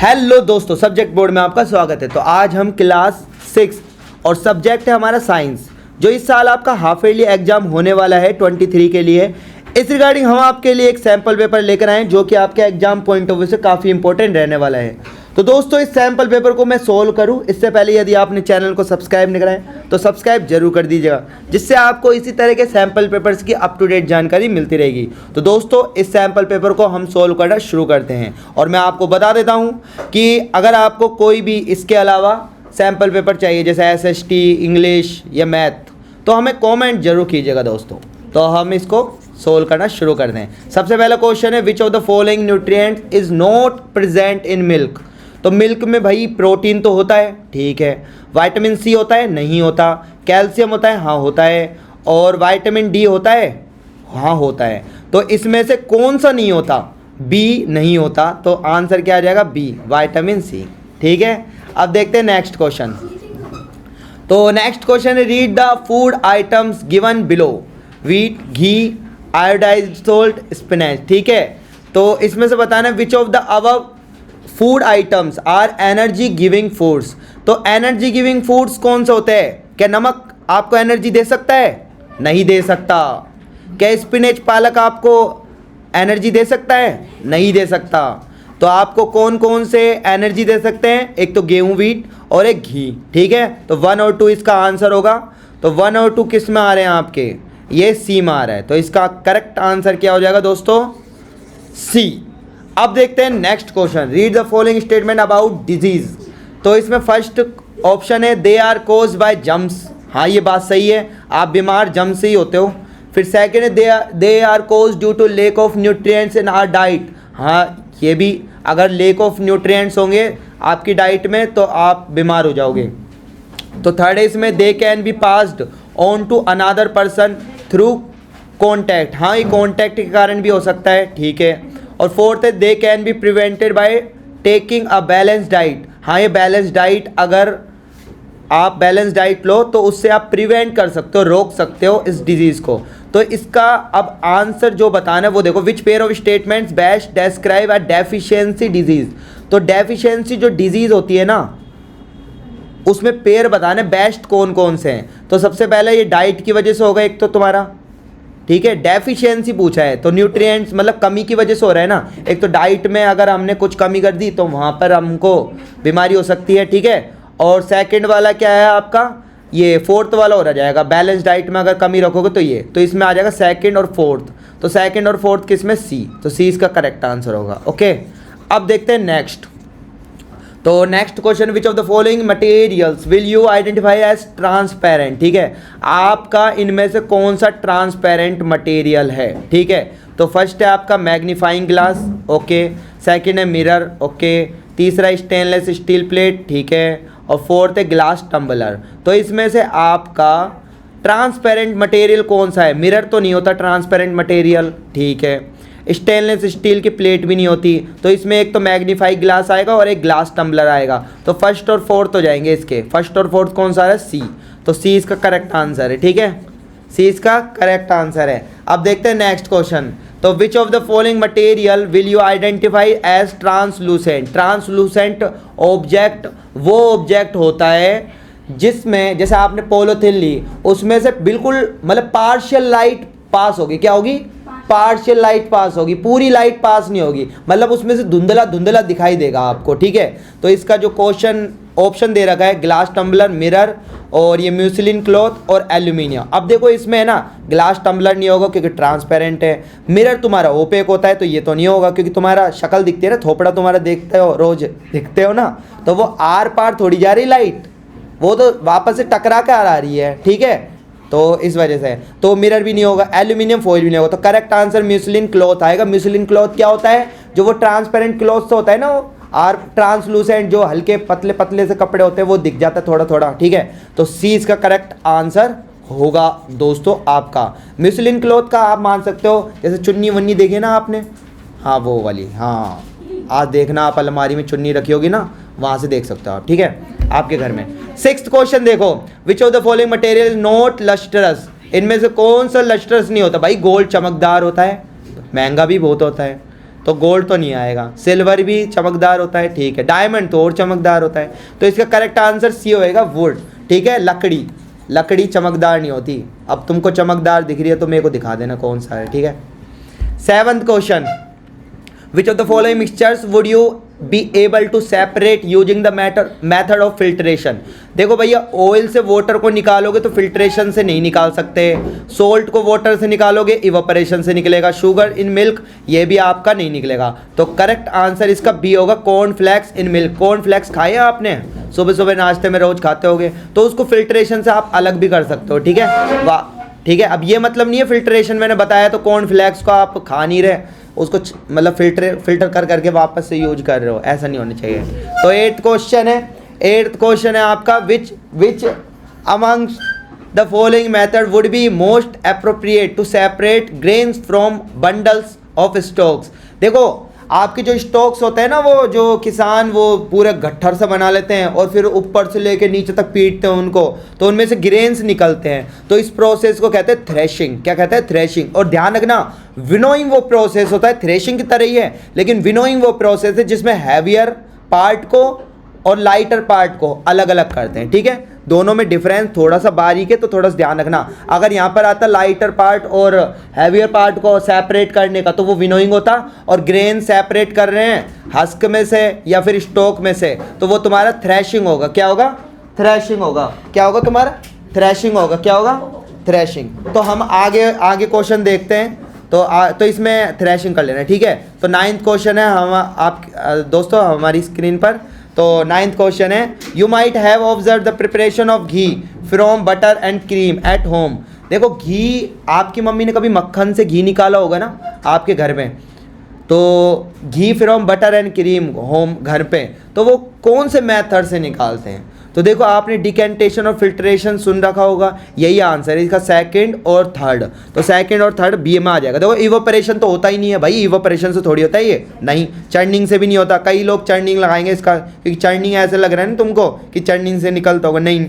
Hello दोस्तों, subject board में आपका स्वागत है। तो आज हम क्लास 6 और सब्जेक्ट है हमारा साइंस, जो इस साल आपका हाफ ईयरली एग्जाम होने वाला है 23 के लिए। इस रिगार्डिंग हम आपके लिए एक सैम्पल पेपर लेकर आए जो कि आपके एग्जाम पॉइंट ऑफ व्यू से काफ़ी इंपॉर्टेंट रहने वाला है। तो दोस्तों, इस सैम्पल पेपर को मैं सोल्व करूं इससे पहले यदि आपने चैनल को सब्सक्राइब नहीं कराया तो सब्सक्राइब जरूर कर दीजिएगा, जिससे आपको इसी तरह के सैम्पल पेपर्स की अप टू डेट जानकारी मिलती रहेगी। तो दोस्तों, इस सैम्पल पेपर को हम सोल्व करना शुरू करते हैं। और मैं आपको बता देता हूं कि अगर आपको कोई भी इसके अलावा सैम्पल पेपर चाहिए, जैसे SST, इंग्लिश या मैथ, तो हमें कॉमेंट जरूर कीजिएगा दोस्तों। तो हम इसको सोल्व करना शुरू करते हैं। सबसे पहला क्वेश्चन है, विच of the following nutrients is not present in milk. तो मिल्क में भाई प्रोटीन तो होता है, ठीक है। विटामिन सी होता है, नहीं होता। कैल्शियम होता है, हाँ होता है। और विटामिन डी होता है, हाँ होता है। तो इसमें से कौन सा नहीं होता? बी नहीं होता। तो आंसर क्या आ जाएगा? बी, विटामिन सी, ठीक है। अब देखते हैं नेक्स्ट क्वेश्चन। तो नेक्स्ट क्वेश्चन है, read the food items given below. Wheat, ghee, iodised salt, spinach, ठीक है। तो इसमें से बताना which of the above food items are energy giving foods. तो एनर्जी गिविंग फूड्स कौन से होते हैं? क्या नमक आपको एनर्जी दे सकता है? नहीं दे सकता। क्या स्पिनच, पालक आपको एनर्जी दे सकता है? नहीं दे सकता। तो आपको कौन कौन से एनर्जी दे सकते हैं? एक तो गेहूं, व्हीट, और एक घी, ठीक है। तो 1 और 2 इसका आंसर होगा। तो 1 और 2 किस में आ रहे हैं आपके? ये सी में आ रहा है। तो इसका करेक्ट आंसर क्या हो जाएगा दोस्तों? सी। अब देखते हैं next question, read the following statement about disease. तो इसमें फर्स्ट ऑप्शन है, they are caused by germs. हाँ, ये बात सही है, आप बीमार जम से ही होते हो। फिर सेकंड है, they are caused due to lack of nutrients in our diet. हाँ, ये भी, अगर लेक ऑफ न्यूट्रिएंट्स होंगे आपकी डाइट में तो आप बीमार हो जाओगे। तो थर्ड है इसमें, they can be passed on to another person through contact. हाँ, ये कॉन्टैक्ट के कारण भी हो सकता है, ठीक है। और फोर्थ है, दे can be prevented by taking a balance diet. हाँ, ये बैलेंस डाइट, अगर आप बैलेंस डाइट लो तो उससे आप प्रिवेंट कर सकते हो, रोक सकते हो इस डिजीज़ को। तो इसका अब आंसर जो बताना है वो देखो, which pair of statements best describe a deficiency disease. तो डेफिशिएंसी जो डिजीज़ होती है ना, उसमें पेयर बताने बेस्ट कौन कौन से हैं। तो सबसे पहले ये डाइट की वजह से होगा एक तो तुम्हारा, ठीक है। डेफिशिएंसी पूछा है तो न्यूट्रिएंट्स मतलब कमी की वजह से हो रहा है ना। एक तो डाइट में अगर हमने कुछ कमी कर दी तो वहाँ पर हमको बीमारी हो सकती है, ठीक है। और सेकंड वाला क्या है आपका? ये फोर्थ वाला हो जाएगा, बैलेंस डाइट में अगर कमी रखोगे तो ये, तो इसमें आ जाएगा सेकंड और फोर्थ। तो सेकंड और फोर्थ किस में? सी। तो सी इसका करेक्ट आंसर होगा, ओके। अब देखते हैं नेक्स्ट। तो next question, which of the following materials will you identify as transparent, ठीक है। आपका इनमें से कौन सा ट्रांसपेरेंट मटेरियल है, ठीक है। तो फर्स्ट है आपका मैग्नीफाइंग ग्लास, ओके। सेकंड है मिरर, ओके। तीसरा स्टेनलेस स्टील प्लेट, ठीक है। और फोर्थ है ग्लास टम्बलर। तो इसमें से आपका ट्रांसपेरेंट मटेरियल कौन सा है? मिरर तो नहीं होता ट्रांसपेरेंट मटेरियल, ठीक है। स्टेनलेस स्टील की प्लेट भी नहीं होती। तो इसमें एक तो मैग्नीफाई ग्लास आएगा और एक ग्लास टम्बलर आएगा। तो फर्स्ट और फोर्थ हो जाएंगे इसके। फर्स्ट और फोर्थ कौन सा है? सी। तो सी इसका करेक्ट आंसर है, ठीक है। सी इसका करेक्ट आंसर है। अब देखते हैं नेक्स्ट क्वेश्चन। तो which of the following material will you identify as translucent. Translucent object वो ऑब्जेक्ट होता है जिसमें, जैसे आपने पॉलीथिन ली, उसमें से बिल्कुल मतलब पार्शियल लाइट पास होगी। क्या होगी? पार्शियल लाइट पास होगी, पूरी लाइट पास नहीं होगी। मतलब उसमें से धुंधला धुंधला दिखाई देगा आपको, ठीक है। तो इसका जो क्वेश्चन ऑप्शन दे रखा है, ग्लास टम्बलर, मिरर, और ये म्यूसिलिन क्लॉथ और एल्यूमिनियम। अब देखो इसमें है ना, ग्लास टम्बलर नहीं होगा क्योंकि ट्रांसपेरेंट है। मिरर तुम्हारा ओपेक होता है तो ये तो नहीं होगा क्योंकि तुम्हारा शक्ल दिखती है ना, थोपड़ा तुम्हारा देखते हो, रोज दिखते हो ना, तो वो आर पार थोड़ी जा रही लाइट, वो तो वापस से टकरा कर आ रही है, ठीक है। तो इस वजह से तो मिरर भी नहीं होगा, एल्यूमिनियम फॉइल भी नहीं होगा। तो करेक्ट आंसर म्यूसिलिन क्लॉथ आएगा। म्यूसिलिन क्लॉथ क्या होता है? जो वो ट्रांसपेरेंट क्लॉथ से होता है ना, वो आर ट्रांसलूसेंट, जो हल्के पतले पतले से कपड़े होते हैं वो दिख जाता है थोड़ा थोड़ा, ठीक है। तो सी इसका करेक्ट आंसर होगा दोस्तों आपका। म्यूसिलिन क्लॉथ का आप मान सकते हो, जैसे चुन्नी वन्नी देखी ना आपने, हाँ वो वाली, हाँ आज देखना आप अलमारी में चुन्नी रखी होगी ना, वहाँ से देख सकते हो आप, ठीक है, आपके घर में। सिक्स्थ क्वेश्चन देखो, विच of the following material is not lustrous. इनमें से कौन सा लस्टरस नहीं होता? भाई गोल्ड चमकदार होता है, महंगा भी बहुत होता है, तो गोल्ड तो नहीं आएगा। सिल्वर भी चमकदार होता है, ठीक है। डायमंड तो और चमकदार होता है, तो इसका करेक्ट आंसर सी होएगा, वुड, ठीक है। लकड़ी, लकड़ी चमकदार नहीं होती। अब तुमको चमकदार दिख रही है तो मेरे को दिखा देना कौन सा है, ठीक है। 7th question, which of the following mixtures would you be able to separate using the method of filtration. देखो भैया, ऑयल से वाटर को निकालोगे तो फिल्ट्रेशन से नहीं निकाल सकते, सोल्ट को वाटर से निकालोगे इवापोरेशन से निकलेगा, शुगर इन मिल्क ये भी आपका नहीं निकलेगा। तो करेक्ट आंसर इसका बी होगा, कॉर्नफ्लेक्स इन मिल्क। कॉर्नफ्लेक्स खाए आपने, सुबह सुबह नाश्ते में रोज खाते होगे, तो उसको फिल्ट्रेशन से आप अलग भी कर सकते हो, ठीक है। वाह, ठीक है। अब ये मतलब नहीं है फिल्ट्रेशन मैंने बताया तो कॉर्नफ्लेक्स को आप खा नहीं रहे, उसको मतलब फिल्टर कर करके वापस से यूज कर रहे हो, ऐसा नहीं होना चाहिए। तो 8th क्वेश्चन है आपका, which amongst the following method would be most appropriate to separate grains from bundles of stalks. देखो आपके जो स्टॉक्स होते हैं ना, वो जो किसान वो पूरे गट्ठर से बना लेते हैं और फिर ऊपर से लेके नीचे तक पीटते हैं उनको, तो उनमें से ग्रेन्स निकलते हैं। तो इस प्रोसेस को कहते हैं थ्रेशिंग। क्या कहते हैं? थ्रेशिंग। और ध्यान रखना, विनोइंग वो प्रोसेस होता है, थ्रेशिंग की तरह ही है, लेकिन विनोइंग वो प्रोसेस है जिसमें हैवियर पार्ट को और लाइटर पार्ट को अलग अलग करते हैं, ठीक है। दोनों में डिफरेंस थोड़ा सा बारीक है, तो थोड़ा सा ध्यान रखना। अगर यहाँ पर आता लाइटर पार्ट और हैवियर पार्ट को सेपरेट करने का तो वो विनोइंग होता, और ग्रेन सेपरेट कर रहे हैं हस्क में से या फिर स्टोक में से तो वो तुम्हारा थ्रेशिंग होगा। क्या होगा? थ्रेशिंग होगा। क्या होगा तुम्हारा? थ्रेशिंग होगा। क्या होगा? थ्रेशिंग। तो हम आगे क्वेश्चन देखते हैं, तो इसमें थ्रेशिंग कर लेना, ठीक है। तो 9th क्वेश्चन है हम आप दोस्तों हमारी स्क्रीन पर। तो 9th क्वेश्चन है, you might have observe the preparation of ghee from butter and cream at home. देखो घी, आपकी मम्मी ने कभी मक्खन से घी निकाला होगा ना आपके घर में, तो ghee from butter and cream home घर पे, तो वो कौन से मेथड से निकालते हैं? तो देखो आपने डिकेंटेशन और फिल्ट्रेशन सुन रखा होगा, यही आंसर है इसका, 2nd और 3rd। तो 2nd और 3rd बी में आ जाएगा। देखो इवोपरेशन तो होता ही नहीं है भाई, इवोपरेशन से थोड़ी होता है ये, नहीं। चर्निंग से भी नहीं होता। कई लोग चर्निंग लगाएंगे इसका, क्योंकि चर्निंग ऐसे लग रहा है ना तुमको कि चर्निंग से निकलता होगा, नहीं।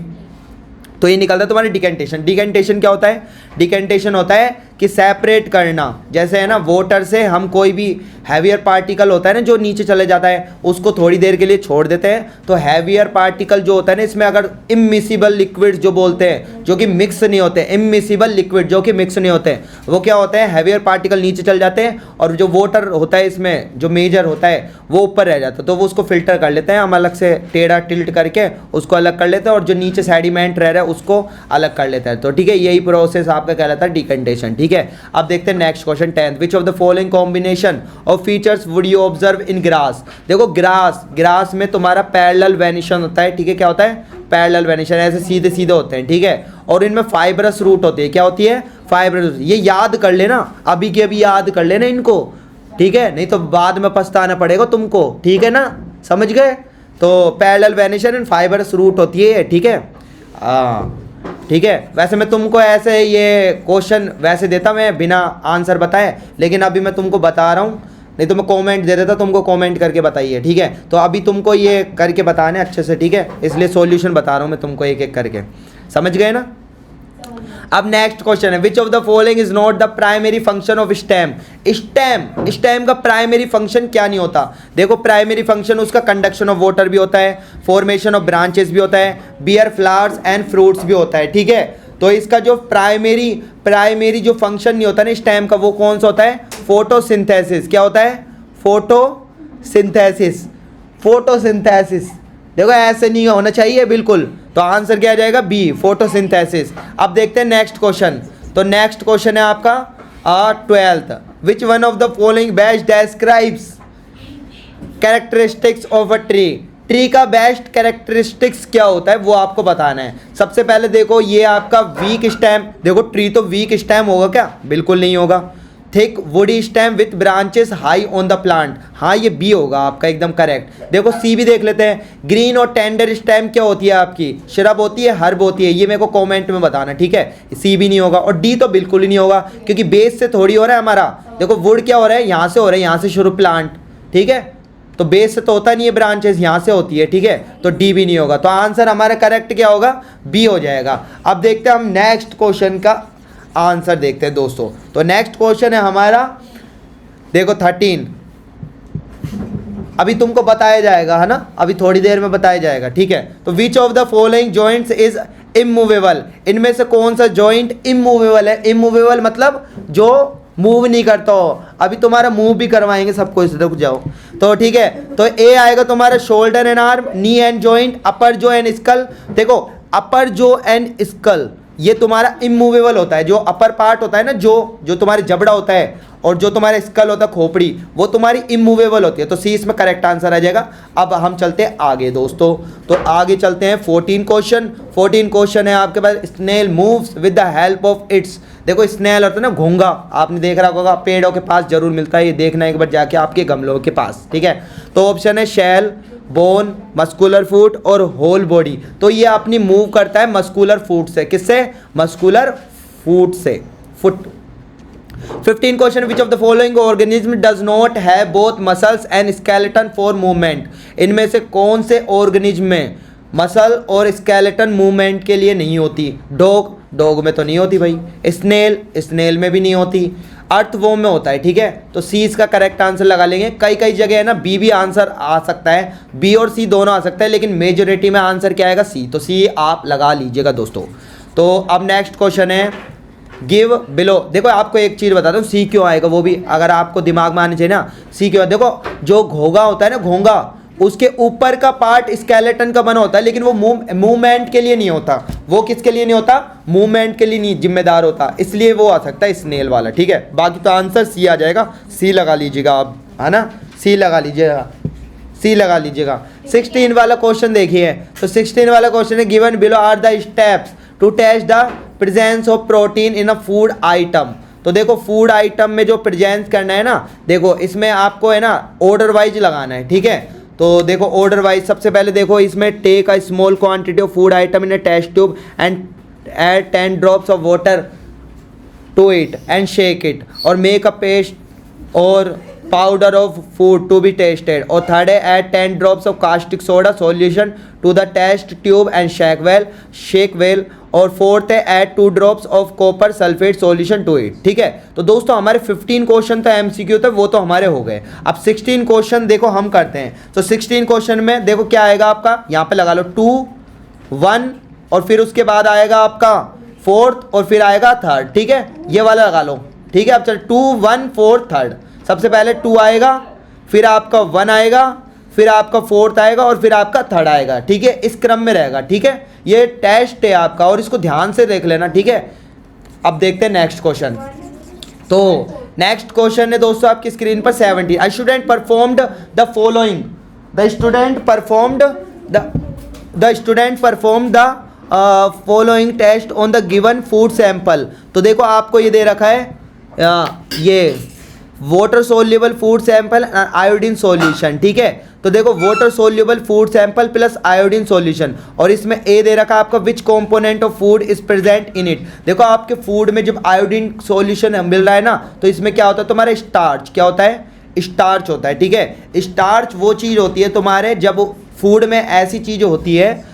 तो ये निकलता है तुम्हारी डिकेंटेशन। डिकेंटेशन क्या होता है? डिकेंटेशन होता है कि सेपरेट करना। जैसे है ना, वाटर से हम कोई भी हैवियर पार्टिकल होता है ना जो नीचे चले जाता है, उसको थोड़ी देर के लिए छोड़ देते हैं। तो हैवियर पार्टिकल जो होता है ना, इसमें अगर इमिसिबल लिक्विड्स जो बोलते हैं, जो कि मिक्स नहीं होते, इमिसिबल लिक्विड जो कि मिक्स नहीं होते, वो क्या होते हैं? हैवियर पार्टिकल नीचे चल जाते हैं और जो वाटर होता है इसमें जो मेजर होता है वो ऊपर रह जाता है, तो वो उसको फिल्टर कर लेते हैं हम अलग से, टेढ़ा टिल्ट करके उसको अलग कर लेते हैं, और जो नीचे सेडिमेंट रह रहा है उसको अलग कर लेता है। तो ठीक है, यही प्रोसेस आपका कहलाता है डिकेंटेशन, ठीक है। अब देखते हैं next question 10th, which of the following combination of features would you observe in grass. देखो ग्रास में तुम्हारा पैरेलल वेनिशन होता है, ठीक है। क्या होता है? पैरेलल वेनिशन, ऐसे सीधे सीधे होते हैं, ठीक है। और इनमें फाइब्रस रूट होती है। क्या होती है? फाइब्रस। ये याद कर लेना, अभी के अभी याद कर लेना इनको, ठीक है, नहीं तो बाद में पछताना पड़ेगा तुमको, ठीक है ना, समझ गए। तो parallel venation and fibrous root होती है, ठीक है। ठीक है, वैसे मैं तुमको ऐसे ये क्वेश्चन वैसे देता मैं बिना आंसर बताए, लेकिन अभी मैं तुमको बता रहा हूँ, नहीं तो मैं कमेंट दे देता, तुमको कमेंट करके बताइए, ठीक है। तो अभी तुमको ये करके बताने अच्छे से, ठीक है, इसलिए सॉल्यूशन बता रहा हूँ मैं तुमको एक एक करके, समझ गए ना। अब नेक्स्ट क्वेश्चन है, विच of the following is not the primary function of stem. Stem का प्राइमरी फंक्शन क्या नहीं होता? देखो प्राइमरी फंक्शन उसका कंडक्शन ऑफ वाटर भी होता है, फॉर्मेशन ऑफ ब्रांचेस भी होता है, बियर फ्लावर्स एंड फ्रूट्स भी होता है, ठीक है। तो इसका जो प्राइमरी जो फंक्शन नहीं होता ना स्टेम का, वो कौन सा होता है? फोटोसिंथेसिस। क्या होता है? फोटोसिंथेसिस। देखो ऐसे नहीं होना चाहिए बिल्कुल, तो आंसर क्या आ जाएगा? B, photosynthesis. अब देखते हैं नेक्स्ट क्वेश्चन। तो नेक्स्ट क्वेश्चन है आपका 12th, which one of the following best describes characteristics of a tree का बेस्ट कैरेक्टरिस्टिक्स क्या होता है वो आपको बताना है। सबसे पहले देखो ये आपका वीक स्टेम, देखो ट्री तो वीक स्टेम होगा क्या? बिल्कुल नहीं होगा। Thick woody stem with branches high on the plant, हाँ ये बी होगा आपका एकदम करेक्ट। देखो सी भी देख लेते हैं, ग्रीन और टेंडर स्टेम क्या होती है आपकी? श्रब होती है, हर्ब होती है, ये मेरे को कमेंट में बताना, ठीक है। सी भी नहीं होगा, और डी तो बिल्कुल ही नहीं होगा, क्योंकि बेस से थोड़ी हो रहा है हमारा। देखो वुड क्या हो रहा है? यहाँ से हो रहा है, यहाँ से शुरू प्लांट, ठीक है, तो बेस से तो होता नहीं है, ब्रांचेस यहाँ से होती है, ठीक है। तो डी भी नहीं होगा, तो आंसर हमारा करेक्ट क्या होगा? बी हो जाएगा। अब देखते हैं हम नेक्स्ट क्वेश्चन का आंसर देखते हैं दोस्तों। तो नेक्स्ट क्वेश्चन है हमारा, देखो 13, अभी तुमको बताया जाएगा, है ना, अभी थोड़ी देर में बताया जाएगा, ठीक है। तो which of the following joints is immovable, इनमें से कौन सा जॉइंट इमूवेबल है। इमूवेबल मतलब जो मूव नहीं करता हो। अभी तुम्हारा मूव भी करवाएंगे सबको, इसे रुक जाओ। तो ठीक है, तो ए आएगा तुम्हारा shoulder and arm, knee and joint, upper jaw and school. देखो अपर जो एंड स्कल ये तुम्हारा इमूवेबल होता है। जो अपर पार्ट होता है ना, जो तुम्हारे जबड़ा होता है और जो तुम्हारे स्कल होता है खोपड़ी, वो तुम्हारी इमूवेबल होती है। तो सी इसमें करेक्ट आंसर आ जाएगा। अब हम चलते हैं आगे दोस्तों, तो आगे चलते हैं 14 क्वेश्चन। 14 क्वेश्चन है आपके पास। Snail moves with the help of its. देखो स्नेल होता है ना घोंगा, आपने देख रहा होगा पेड़ों के पास जरूर मिलता है, ये देखना एक बार जाके आपके गमलों के पास, ठीक है। तो ऑप्शन है शेल, बोन, मस्कुलर फूट और होल बॉडी। तो ये अपनी मूव करता है मस्कुलर फूट से। किससे? मस्कुलर फूट से, foot. 15 question, which of the following organism does not have both muscles and skeleton for movement. इनमें से कौन से ऑर्गेनिज्म में मसल और स्केलेटन मूवमेंट के लिए नहीं होती। डॉग में तो नहीं होती भाई, स्नेल में भी नहीं होती, अर्थवॉर्म में होता है, ठीक है। तो सी इसका करेक्ट आंसर लगा लेंगे। कई जगह है ना बी भी आंसर आ सकता है, बी और सी दोनों आ सकता है, लेकिन मेजोरिटी में आंसर क्या आएगा? सी। तो सी आप लगा लीजिएगा दोस्तों। तो अब नेक्स्ट क्वेश्चन है गिव बिलो। देखो आपको एक चीज़ बताता हूँ, सी क्यों आएगा वो भी अगर आपको दिमाग में आना चाहिए ना। सी क्यों? देखो जो घोंगा होता है ना, घोंगा उसके ऊपर का पार्ट स्केलेटन का बना होता है, लेकिन वो मूवमेंट के लिए नहीं होता। वो किसके लिए नहीं होता? मूवमेंट के लिए नहीं जिम्मेदार होता, इसलिए वो आ सकता है स्नेल वाला, ठीक है। बाकी तो आंसर सी आ जाएगा। सी लगा लीजिएगा आप, है ना, सी लगा लीजिएगा, सी लगा लीजिएगा। 16 वाला क्वेश्चन देखिए। तो 16 वाला क्वेश्चन है given below are the steps to test the presence of protein in a food item. तो देखो फूड आइटम में जो प्रेजेंस करना है ना, देखो इसमें आपको है ना ऑर्डर वाइज लगाना है, ठीक है। तो देखो ऑर्डर वाइज सबसे पहले देखो इसमें take a small quantity of food item in a test tube and add 10 drops of water to it and shake it और मेक अ पेस्ट और powder of food to be tested. और third है add 10 drops of caustic soda solution to the test tube and shake well. और fourth है add 2 drops of copper sulphate solution to it, ठीक है। तो दोस्तों हमारे 15 क्वेश्चन तो एमसीक्यू थे, वो तो हमारे हो गए। अब 16 क्वेश्चन देखो हम करते हैं। तो 16 क्वेश्चन में देखो क्या आएगा आपका, यहाँ पे लगा लो 2, 1 और फिर उसके बाद आएगा आपका 4th और फिर आएगा 3rd, ठीक है। ये वाला लगा लो, ठीक है। अब चल 2, 1, 4, 3rd। सबसे पहले 2 आएगा, फिर आपका 1 आएगा, फिर आपका 4th आएगा और फिर आपका 3rd आएगा, ठीक है। इस क्रम में रहेगा, ठीक है। ये टेस्ट है आपका और इसको ध्यान से देख लेना, ठीक है। अब देखते हैं नेक्स्ट क्वेश्चन। तो नेक्स्ट क्वेश्चन है दोस्तों आपकी स्क्रीन पर 17। A student performed the following. The student performed the following test on the given food sample. तो देखो आपको ये दे रखा है ये water soluble food sample iodine solution, ठीक है। तो देखो water soluble food sample plus iodine solution और इसमें ए दे रखा है आपका which component of food is present in it. देखो आपके फूड में जब आयोडीन सॉल्यूशन मिल रहा है ना, तो इसमें क्या होता है तुम्हारा स्टार्च, क्या होता है? स्टार्च होता है, ठीक है। स्टार्च वो चीज़ होती है तुम्हारे जब फूड में ऐसी चीज़ होती है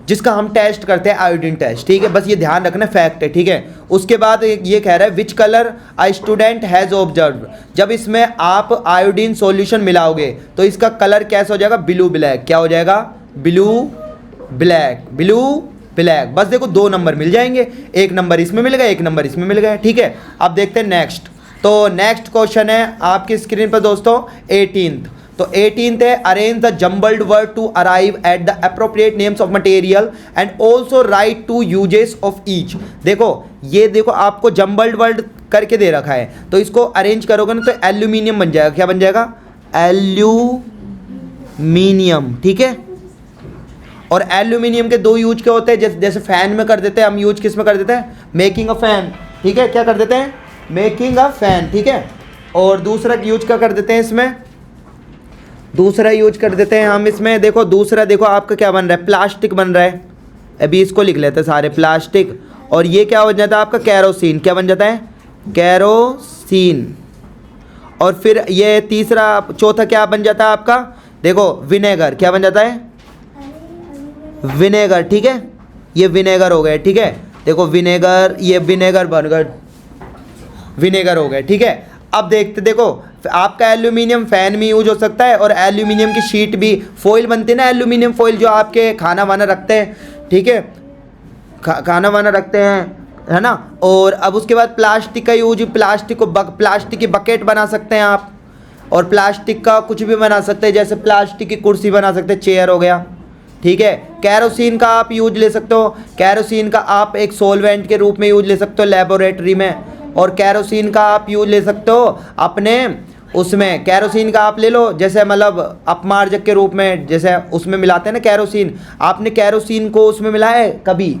जिसका हम टेस्ट करते हैं आयोडीन टेस्ट, ठीक है। बस ये ध्यान रखना, फैक्ट है, ठीक है। उसके बाद ये कह रहा है which colour a student has observe. जब इसमें आप आयोडीन सॉल्यूशन मिलाओगे तो इसका कलर कैसा हो जाएगा? Blue black. क्या हो जाएगा? Blue black. बस देखो 2 नंबर मिल जाएंगे, 1 नंबर इसमें मिल गया, 1 नंबर इसमें मिल गया, ठीक है। अब देखते हैं नेक्स्ट। तो नेक्स्ट क्वेश्चन है आपकी स्क्रीन पर दोस्तों 18th। तो 18th है arrange the jumbled word to arrive at the appropriate names of material and also write two uses of each. देखो ये देखो आपको जम्बल्ड वर्ड करके दे रखा है, तो इसको अरेंज करोगे ना तो एल्यूमिनियम बन जाएगा। क्या बन जाएगा? एल्यूमिनियम, ठीक है। और एल्यूमिनियम के 2 यूज क्या होते हैं, जैसे फैन में कर देते हैं हम यूज, किस में कर देते हैं? मेकिंग अ फैन, ठीक है। क्या कर देते हैं? मेकिंग अ फैन, ठीक है। और दूसरा यूज क्या कर देते हैं इसमें? दूसरा यूज कर देते हैं हम इसमें, देखो दूसरा देखो आपका क्या बन रहा है? प्लास्टिक बन रहा है। अभी इसको लिख लेते हैं सारे, प्लास्टिक। और ये क्या बन जाता है आपका? कैरोसिन। क्या बन जाता है? कैरोसिन। और फिर ये तीसरा चौथा क्या बन जाता है आपका? देखो विनेगर। क्या बन जाता है? विनेगर, ठीक है। ये विनेगर हो गए, ठीक है। देखो विनेगर, ये विनेगर बन गए, विनेगर हो गए, ठीक है। अब देखते देखो आपका एल्यूमिनियम फैन में यूज हो सकता है, और एल्यूमिनियम की शीट भी, फॉइल बनती है ना एल्यूमिनियम फॉइल, जो आपके खाना वाना रखते हैं, ठीक है, खाना वाना रखते हैं, है ना। और अब उसके बाद प्लास्टिक का यूज, प्लास्टिक की बकेट बना सकते हैं आप, और प्लास्टिक का कुछ भी बना सकते हैं, जैसे प्लास्टिक की कुर्सी बना सकते हैं, चेयर हो गया, ठीक है। कैरोसिन का आप यूज ले सकते हो, कैरोसिन का आप एक सॉल्वेंट के रूप में यूज ले सकते हो लेबोरेटरी में, और कैरोसिन का आप यूज ले सकते हो अपने उसमें, कैरोसिन का आप ले लो जैसे मतलब अपमार्जक के रूप में, जैसे उसमें मिलाते हैं ना कैरोसिन, आपने कैरोसिन को उसमें मिलाया है कभी,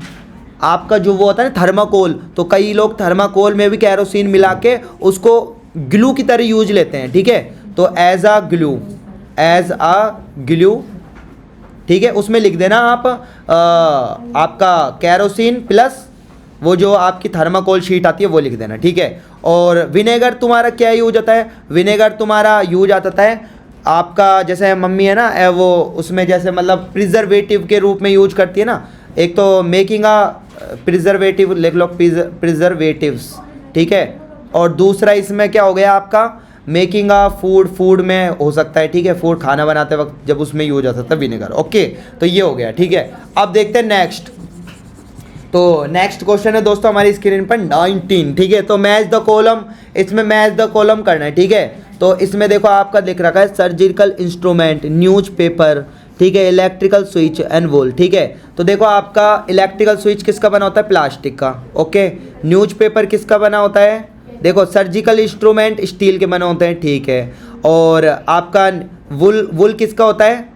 आपका जो वो होता है ना थर्माकोल, तो कई लोग थर्माकोल में भी कैरोसिन मिला के उसको ग्लू की तरह यूज लेते हैं, ठीक है। तो एज अ ग्लू, ठीक है, उसमें लिख देना आप आपका कैरोसिन प्लस वो जो आपकी थर्माकोल शीट आती है वो लिख देना, ठीक है। और विनेगर तुम्हारा क्या यूज होता है, विनेगर तुम्हारा यूज आता है आपका, जैसे मम्मी है ना वो उसमें जैसे मतलब प्रिजर्वेटिव के रूप में यूज करती है ना, एक तो मेकिंग अ प्रिजर्वेटिव लिख लो, प्रिजर्वेटिव्स, ठीक है, और दूसरा इसमें क्या हो गया आपका मेकिंग अ फूड में हो सकता है, ठीक है, फूड खाना बनाते वक्त जब उसमें यूज हो सकता है विनेगर, ओके। तो ये हो गया, ठीक है। अब देखते हैं नेक्स्ट, तो नेक्स्ट क्वेश्चन है दोस्तों हमारी स्क्रीन पर 19, ठीक है। तो मैच द कॉलम, इसमें मैच द कॉलम करना है, ठीक है। तो इसमें देखो आपका लिख रखा है सर्जिकल इंस्ट्रूमेंट, न्यूज़पेपर, ठीक है, इलेक्ट्रिकल स्विच एंड वॉल, ठीक है। तो देखो आपका इलेक्ट्रिकल स्विच किसका बना होता है, प्लास्टिक का, ओके। न्यूज़पेपर किसका बना होता है, देखो सर्जिकल इंस्ट्रूमेंट स्टील के बने होते हैं, ठीक है। और आपका वुल किसका होता है,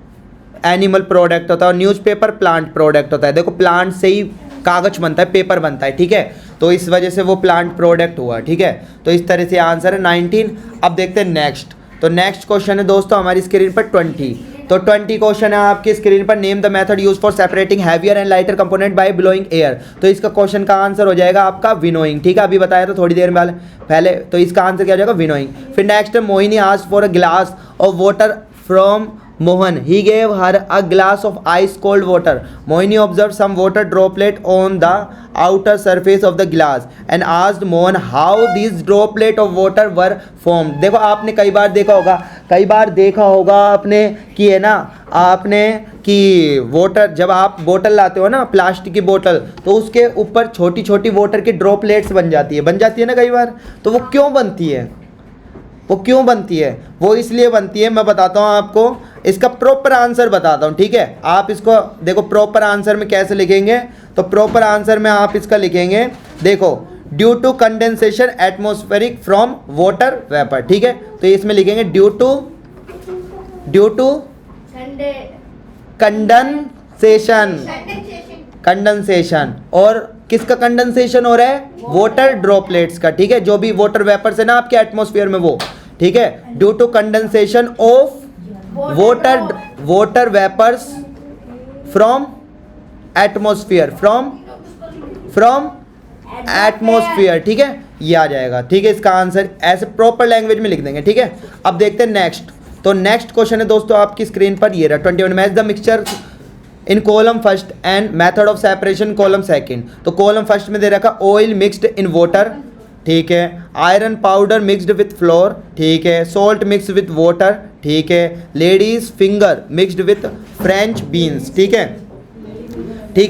एनिमल प्रोडक्ट होता है, और न्यूज़पेपर प्लांट प्रोडक्ट होता है। देखो प्लांट से ही कागज बनता है, पेपर बनता है, ठीक है, तो इस वजह से वो प्लांट प्रोडक्ट हुआ, ठीक है। तो इस तरह से आंसर है 19। अब देखते हैं नेक्स्ट, तो नेक्स्ट क्वेश्चन है दोस्तों हमारी स्क्रीन पर 20। तो 20 क्वेश्चन है आपकी स्क्रीन पर, name the method use for separating heavier and lighter component by blowing air. तो इसका क्वेश्चन का आंसर हो जाएगा आपका विनोइंग, ठीक है, अभी बताया था थोड़ी देर में पहले, तो इसका आंसर क्या हो जाएगा विनोइंग। फिर next, Mohini asked for a glass of water from Mohan. He gave her a glass of ice cold water. Mohini observed some water droplet on the outer surface of the glass and asked Mohan how these droplet of water were formed. देखो आपने कई बार देखा होगा आपने कि है ना, आपने कि वाटर जब आप बोतल लाते हो ना, प्लास्टिक की बोतल, तो उसके ऊपर छोटी छोटी वाटर की ड्रॉपलेट्स बन जाती है ना कई बार। तो वो क्यों बनती है, वो इसलिए बनती है, मैं बताता हूँ आपको, इसका प्रॉपर आंसर बताता हूँ, ठीक है। आप इसको देखो प्रॉपर आंसर में कैसे लिखेंगे, तो प्रॉपर आंसर में आप इसका लिखेंगे, देखो due to condensation atmospheric from water vapour, ठीक है। तो इसमें लिखेंगे ड्यू टू कंडेंसेशन, और किसका कंडेंसेशन हो रहा है, वाटर ड्रॉपलेट्स का, ठीक है, जो भी वाटर वेपर से ना आपके एटमॉस्फेयर में वो, ठीक है, due to condensation of water vapours from atmosphere, from atmosphere, ठीक है, ये आ जाएगा, ठीक है। इसका आंसर ऐसे प्रॉपर लैंग्वेज में लिख देंगे, ठीक है। अब देखते हैं नेक्स्ट, तो नेक्स्ट क्वेश्चन है दोस्तों आपकी स्क्रीन पर, ये रहा 21, match the mixture in column first and method of separation column second. तो कॉलम फर्स्ट में दे रखा ऑयल मिक्स्ड इन वाटर, ठीक है, iron powder mixed with floor, ठीक है, सॉल्ट मिक्स्ड विथ वाटर, ठीक है, ladies finger mixed with French beans, ठीक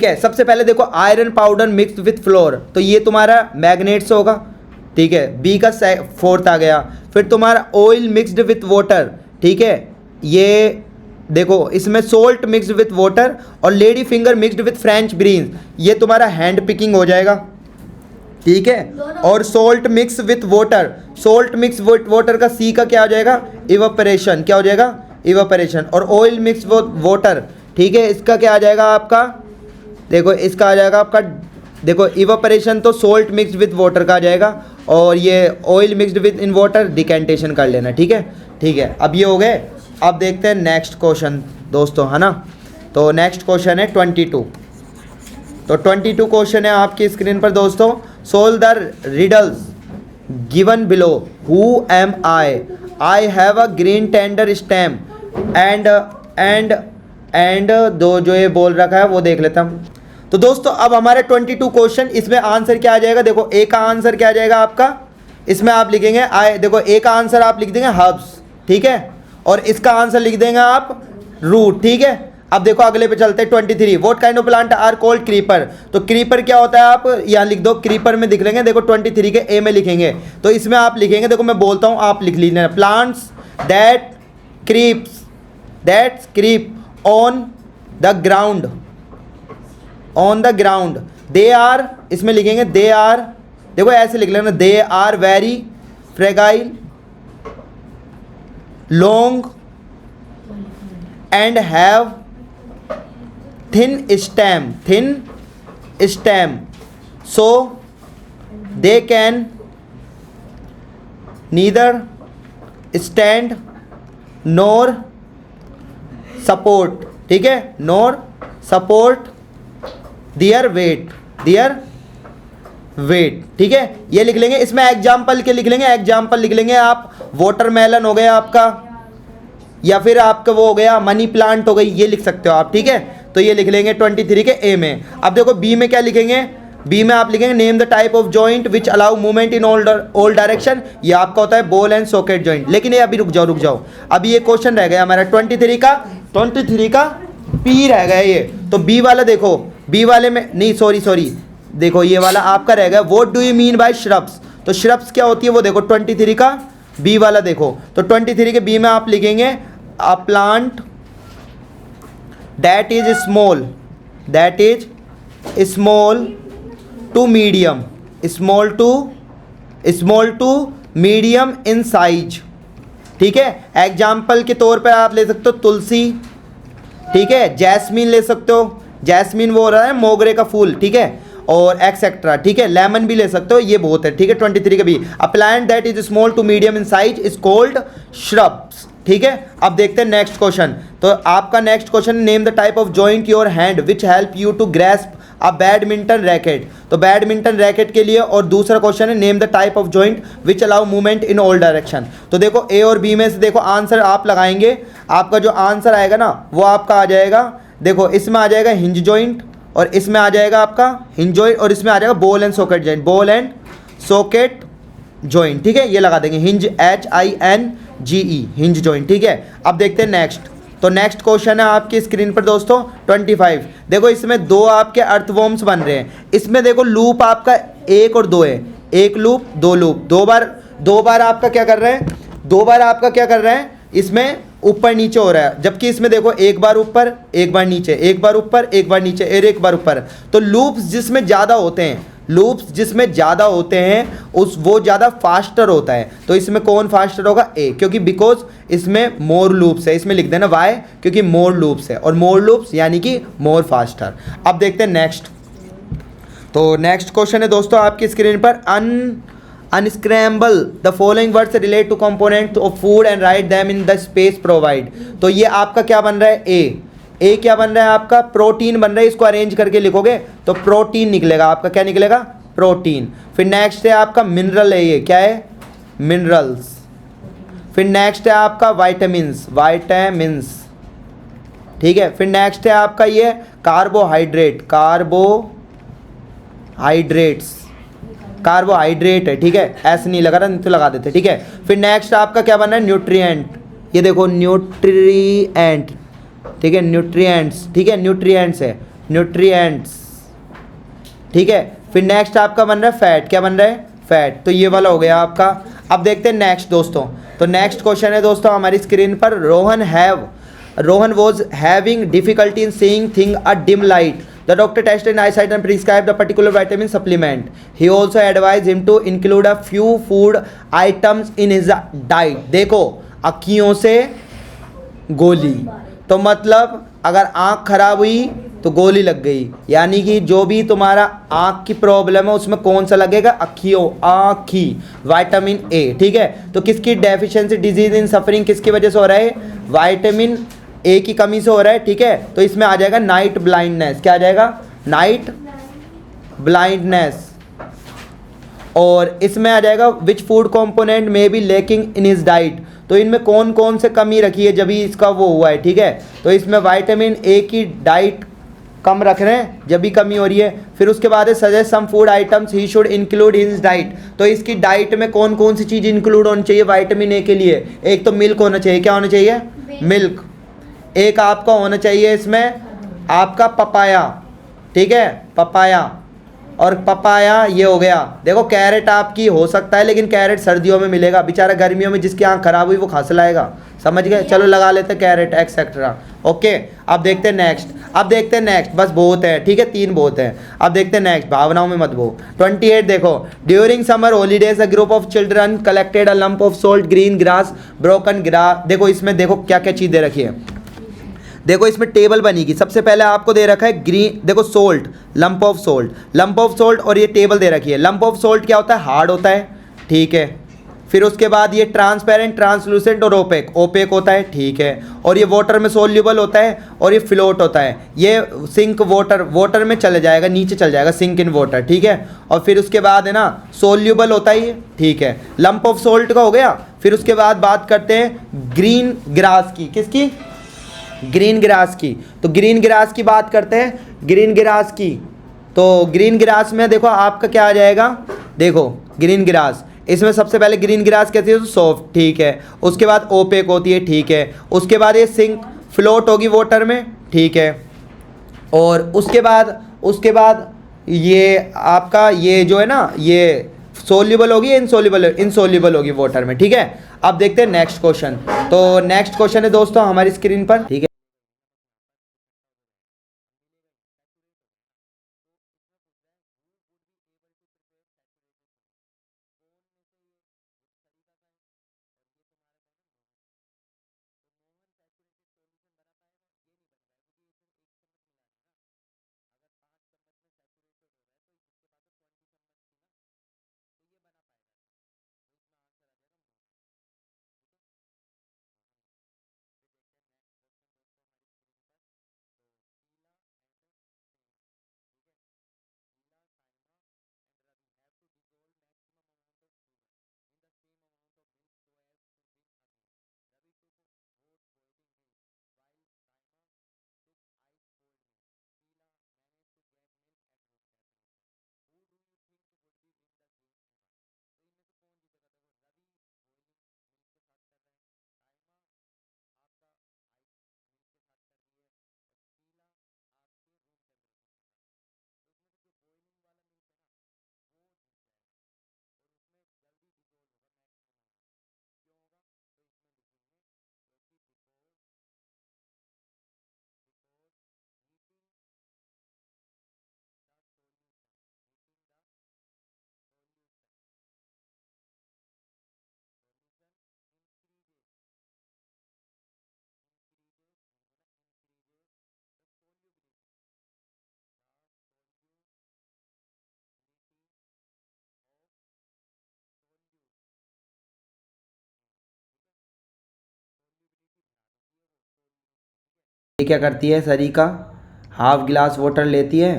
है। सबसे पहले देखो iron powder mixed with floor, तो ये तुम्हारा मैग्नेट्स होगा, ठीक है, बी का फोर्थ आ गया। फिर तुम्हारा ऑयल मिक्स्ड विथ वाटर, ठीक है, ये देखो इसमें सोल्ट मिक्स्ड विथ वाटर, और lady finger mixed with French beans, ये तुम्हारा हैंड पिकिंग हो जाएगा, ठीक है। और salt mix with water, salt mix with water का सी का क्या हो जाएगा, इवापोरेशन, क्या हो जाएगा, इवापोरेशन। और ऑयल मिक्स विथ वाटर, ठीक है, इसका क्या आ जाएगा आपका, देखो इसका आ जाएगा आपका, देखो इवापोरेशन तो सोल्ट मिक्स विथ वाटर का आ जाएगा, और ये oil mixed with in water decantation कर लेना, ठीक है। अब ये हो गए। अब देखते हैं नेक्स्ट क्वेश्चन दोस्तों, है ना। तो नेक्स्ट क्वेश्चन है 22। तो 22 क्वेश्चन है आपकी स्क्रीन पर दोस्तों, solve the riddles given below, who am I have a green tender stem and दो जो ये बोल रखा है वो देख लेता हूँ। तो दोस्तों अब हमारे 22 क्वेश्चन, इसमें आंसर क्या आ जाएगा, देखो ए का आंसर क्या आ जाएगा आपका, इसमें आप लिखेंगे आई, देखो ए का आंसर आप लिख देंगे हर्ब्स, ठीक है, और इसका आंसर लिख देंगे आप रूट, ठीक है। अब देखो अगले पे चलते हैं 23। What kind of plant are called creeper. तो क्रीपर क्या होता है आप यहाँ लिख दो, क्रीपर में दिख लेंगे, देखो 23 के ए में लिखेंगे, तो इसमें आप लिखेंगे, देखो मैं बोलता हूँ आप लिख लीजिए, plants that creep on the ground, on the ground, they are, इसमें लिखेंगे दे आर, देखो ऐसे लिख लेना, they are very fragile, long and have thin stem, so they can neither stand nor support, ठीक है, नोर सपोर्ट दियर वेट, ठीक है, ये लिख लेंगे। इसमें एग्जाम्पल के लिख लेंगे, एग्जाम्पल लिख लेंगे आप, वाटरमेलन हो गया आपका, या फिर आपका वो हो गया मनी प्लांट हो गई, ये लिख सकते हो आप, ठीक है। तो ये लिख लेंगे 23 के ए में। अब देखो बी में क्या लिखेंगे, बी में आप लिखेंगे name the type of joint which allow movement in all direction, ये आपका होता है बॉल एंड सॉकेट जॉइंट। लेकिन ये अभी रुक जाओ, अभी ये क्वेश्चन रह गया हमारा 23 का बी रह गया ये। तो बी वाला देखो, बी वाले में नहीं, सॉरी देखो ये वाला आपका रह गया, what do you mean by shrubs. तो श्रब्स क्या होती है वो देखो 23 का बी वाला देखो, तो 23 के बी में आप लिखेंगे a plant that is small to medium, small to medium in size, ठीक है। एग्जाम्पल के तौर पर आप ले सकते हो तुलसी, ठीक है, जैस्मीन ले सकते हो, जैस्मीन वो हो रहा है मोगरे का फूल, ठीक है, और एक्सेट्रा, ठीक है, लेमन भी ले सकते हो, ये बहुत है, ठीक है। 23 का भी, a plant that is small to medium in size is called shrubs, ठीक है। अब देखते हैं नेक्स्ट क्वेश्चन। तो आपका next question, name the type of joint your hand which help you to grasp a badminton racket. तो badminton racket के लिए, और दूसरा क्वेश्चन है name the type of joint which allow movement in all direction. तो देखो ए और B में से देखो आंसर आप लगाएंगे, आपका जो आंसर आएगा ना वो आपका आ जाएगा, देखो इसमें आ जाएगा हिंज जॉइंट, और इसमें आ जाएगा आपका हिंज जॉइंट, और इसमें आ जाएगा ball and socket joint, ball and socket joint, ठीक है, ये लगा देंगे हिंज, HINGE, हिंज जॉइंट, ठीक है। अब देखते हैं नेक्स्ट। तो नेक्स्ट क्वेश्चन है आपकी स्क्रीन पर दोस्तों 25। देखो इसमें दो आपके अर्थवॉर्म्स बन रहे हैं, इसमें देखो लूप आपका 1 और 2 है, एक लूप 2 लूप, दो बार आपका क्या कर रहे हैं, दो बार आपका क्या कर रहे हैं, इसमें ऊपर नीचे हो रहा है, जबकि इसमें देखो एक बार ऊपर एक बार नीचे, एक बार ऊपर एक बार नीचे, एक बार ऊपर। तो लूप्स जिसमें ज़्यादा होते हैं, वो ज़्यादा फास्टर होता है। तो इसमें कौन फास्टर होगा, ए, क्योंकि बिकॉज इसमें मोर लूप्स है, इसमें लिख देना वाई, क्योंकि मोर लूप्स है, और मोर लूप्स यानी कि मोर फास्टर। अब देखते हैं नेक्स्ट। तो नेक्स्ट क्वेश्चन है दोस्तों आपकी स्क्रीन पर, unscramble the following words relate to components of food and write them in the space provide। तो ये आपका क्या बन रहा है, ए क्या बन रहा है आपका, प्रोटीन बन रहा है, इसको अरेंज करके लिखोगे तो प्रोटीन निकलेगा आपका, क्या निकलेगा, प्रोटीन। फिर नेक्स्ट है आपका मिनरल, है ये क्या है, मिनरल्स। फिर नेक्स्ट है आपका वाइटामिन्स, ठीक है। फिर नेक्स्ट है आपका ये कार्बोहाइड्रेट है, ठीक है, ऐसे नहीं लगा रहा, नहीं तो लगा देते, ठीक है। फिर नेक्स्ट आपका क्या बना है, न्यूट्रिएंट, ये देखो न्यूट्रिएंट, ठीक है, न्यूट्रिएंट्स, ठीक है, न्यूट्रिएंट्स है, न्यूट्रिएंट्स, ठीक है। फिर नेक्स्ट आपका बन रहा है फैट, क्या बन रहा है, फैट। तो ये वाला हो गया आपका। अब देखते हैं नेक्स्ट दोस्तों। तो नेक्स्ट क्वेश्चन है दोस्तों हमारी स्क्रीन पर, Rohan was having difficulty in seeing thing a dim light. The doctor tested his eyesight and prescribed a particular vitamin supplement. He also advised him to include a few food items in his diet. देखो अखियों से गोली, तो मतलब अगर आँख खराब हुई तो गोली लग गई, यानी कि जो भी तुम्हारा आँख की प्रॉब्लम है उसमें कौन सा लगेगा, आँखी, विटामिन ए, ठीक है। तो किसकी डेफिशिएंसी, डिजीज इन सफरिंग किसकी वजह से हो रहा है, विटामिन ए की कमी से हो रहा है, ठीक है। तो इसमें आ जाएगा नाइट ब्लाइंडनेस, क्या आ जाएगा, नाइट ब्लाइंडनेस। और इसमें आ जाएगा which food component may be lacking in his diet. तो इनमें कौन कौन से कमी रखी है जब ही इसका वो हुआ है, ठीक है। तो इसमें विटामिन ए की डाइट कम रख रहे हैं, जब भी कमी हो रही है। फिर उसके बाद है suggest some food items he should include in his diet. तो इसकी डाइट में कौन कौन सी चीज़ इंक्लूड होनी चाहिए विटामिन ए के लिए? एक तो मिल्क होना चाहिए, क्या होना चाहिए? मिल्क। एक आपका होना चाहिए इसमें आपका पपाया, ठीक है, पपाया। और पपाया ये हो गया। देखो कैरेट आपकी हो सकता है, लेकिन कैरेट सर्दियों में मिलेगा, बेचारा गर्मियों में जिसकी आँख खराब हुई वो खा लाएगा, समझ गए? चलो लगा लेते हैं कैरेट एक्सेट्रा। ओके, अब देखते हैं नेक्स्ट। अब देखते हैं नेक्स्ट, बस बहुत है, ठीक है, 3 बहुत है। अब देखते हैं नेक्स्ट, भावनाओं में मत बो। 28 देखो, during summer holidays a group of children collected a lump of salt, green grass, broken grass. देखो इसमें देखो क्या क्या चीज़ दे रखी है। देखो इसमें टेबल बनेगी। सबसे पहले आपको दे रखा है ग्रीन, देखो salt, lump of salt, lump of salt, और ये टेबल दे रखी है। लंप ऑफ सोल्ट क्या होता है? हार्ड होता है, ठीक है। फिर उसके बाद ये ट्रांसपेरेंट, ट्रांसलूसेंट और ओपेक, ओपेक होता है, ठीक है। और ये वाटर में सोल्यूबल होता है, और ये फ्लोट होता है। ये सिंक वाटर, वाटर में चले जाएगा, नीचे चल जाएगा, सिंक इन वाटर, ठीक है। और फिर उसके बाद है ना सोल्यूबल होता है ये, ठीक है। लंप ऑफ सोल्ट का हो गया। फिर उसके बाद बात करते हैं ग्रीन ग्रास की। किसकी? ग्रीन ग्रास की। तो ग्रीन ग्रास की बात करते हैं, ग्रीन ग्रास की। तो ग्रीन ग्रास में देखो आपका क्या आ जाएगा, देखो ग्रीन ग्रास, इसमें सबसे पहले ग्रीन ग्रास कैसी है? तो सॉफ्ट, ठीक है। उसके बाद ओपेक होती है, ठीक है। उसके बाद ये सिंक, फ्लोट होगी वाटर में, ठीक है। और उसके बाद ये आपका ये जो है ना, ये सोल्यूबल होगी, इनसोल्यूबल होगी वाटर में, ठीक है। अब देखते हैं नेक्स्ट क्वेश्चन। तो नेक्स्ट क्वेश्चन है दोस्तों हमारी स्क्रीन पर, ठीक है। ये क्या करती है सरिका? हाफ गिलास वाटर लेती है